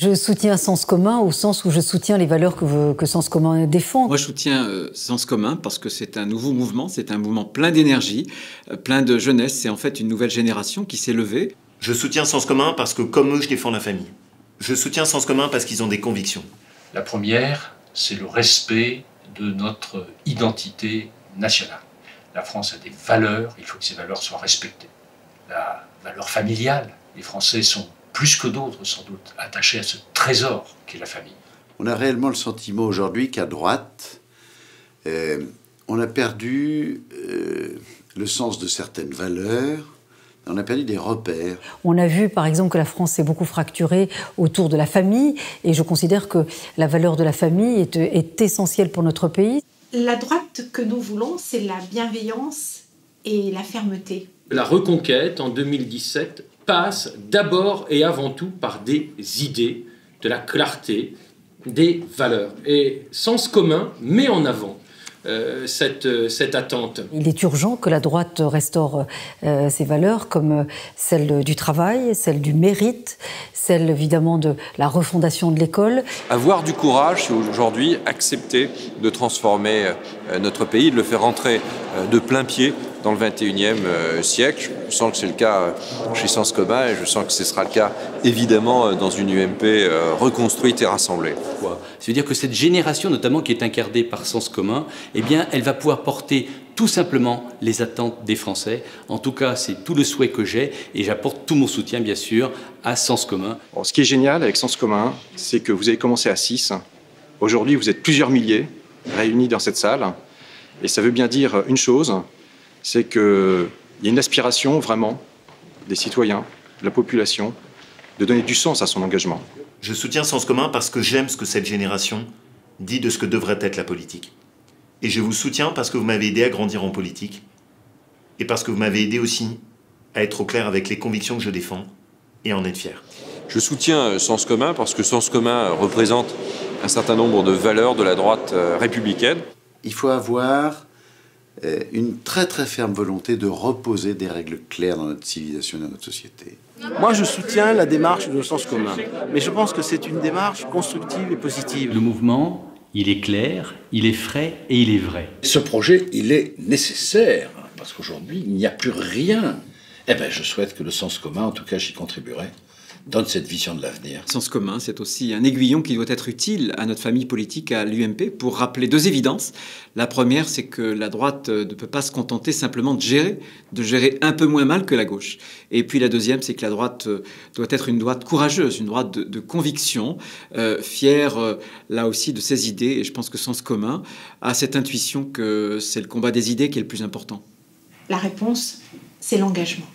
Je soutiens Sens commun au sens où je soutiens les valeurs que Sens commun défend. Moi, je soutiens Sens commun parce que c'est un nouveau mouvement, c'est un mouvement plein d'énergie, plein de jeunesse. C'est en fait une nouvelle génération qui s'est levée. Je soutiens Sens commun parce que, comme eux, je défends la famille. Je soutiens Sens commun parce qu'ils ont des convictions. La première, c'est le respect de notre identité nationale. La France a des valeurs, il faut que ces valeurs soient respectées. La valeur familiale, les Français sont plus que d'autres, sans doute, attachés à ce trésor qu'est la famille. On a réellement le sentiment aujourd'hui qu'à droite, on a perdu le sens de certaines valeurs, on a perdu des repères. On a vu, par exemple, que la France s'est beaucoup fracturée autour de la famille, et je considère que la valeur de la famille est essentielle pour notre pays. La droite que nous voulons, c'est la bienveillance et la fermeté. La reconquête, en 2017, passe d'abord et avant tout par des idées, de la clarté, des valeurs. Et Sens commun met en avant cette attente. Il est urgent que la droite restaure ses valeurs comme celle du travail, celle du mérite, celle évidemment de la refondation de l'école. Avoir du courage, c'est aujourd'hui accepter de transformer notre pays, de le faire rentrer de plein pied dans le 21e siècle. Je sens que c'est le cas chez Sens commun et je sens que ce sera le cas évidemment dans une UMP reconstruite et rassemblée. Ça veut dire que cette génération notamment qui est incarnée par Sens commun, eh bien elle va pouvoir porter tout simplement les attentes des Français. En tout cas, c'est tout le souhait que j'ai et j'apporte tout mon soutien bien sûr à Sens commun. Bon, ce qui est génial avec Sens commun, c'est que vous avez commencé à 6. Aujourd'hui, vous êtes plusieurs milliers réunis dans cette salle et ça veut bien dire une chose, c'est qu'il y a une aspiration vraiment des citoyens, de la population, de donner du sens à son engagement. Je soutiens Sens commun parce que j'aime ce que cette génération dit de ce que devrait être la politique. Et je vous soutiens parce que vous m'avez aidé à grandir en politique et parce que vous m'avez aidé aussi à être au clair avec les convictions que je défends et à en être fier. Je soutiens Sens commun parce que Sens commun représente un certain nombre de valeurs de la droite républicaine. Il faut avoir une très très ferme volonté de reposer des règles claires dans notre civilisation et dans notre société. Moi, je soutiens la démarche de Sens commun, mais je pense que c'est une démarche constructive et positive. Le mouvement, il est clair, il est frais et il est vrai. Ce projet, il est nécessaire, parce qu'aujourd'hui, il n'y a plus rien. Eh bien, je souhaite que le Sens commun, en tout cas j'y contribuerai, donne cette vision de l'avenir. Sens commun, c'est aussi un aiguillon qui doit être utile à notre famille politique, à l'UMP, pour rappeler deux évidences. La première, c'est que la droite ne peut pas se contenter simplement de gérer un peu moins mal que la gauche. Et puis la deuxième, c'est que la droite doit être une droite courageuse, une droite de conviction, fière là aussi de ses idées. Et je pense que Sens commun a cette intuition que c'est le combat des idées qui est le plus important. La réponse, c'est l'engagement.